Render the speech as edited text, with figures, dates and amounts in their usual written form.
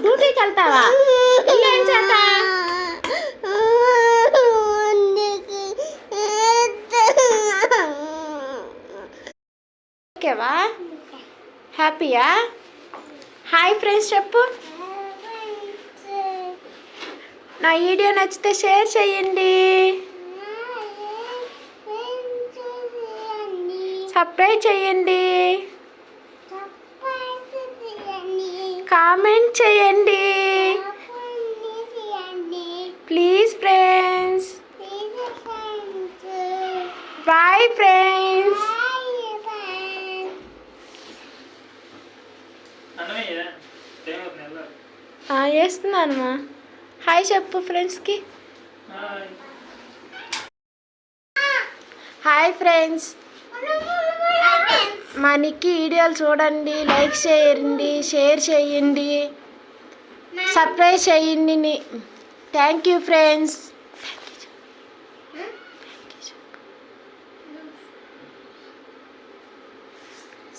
డ్యూటీకి వెళ్తావా? ఏం చేస్తా? ఓకేవా? హ్యాపీయా? హాయ్ ఫ్రెండ్స్ చెప్పు. నా వీడియో నచ్చితే షేర్ చేయండి, సబ్స్క్రైబ్ చేయండి, కామెంట్ చేయండి ప్లీజ్ ఫ్రెండ్స్. Bye friends. వేస్తున్నానమ్మా. హాయ్ చెప్పు ఫ్రెండ్స్కి. Hi friends. మా నిక్కి వీడియోలు చూడండి, లైక్ చేయండి, షేర్ చేయండి, సబ్స్క్రైబ్ చేయండి. Thank you friends.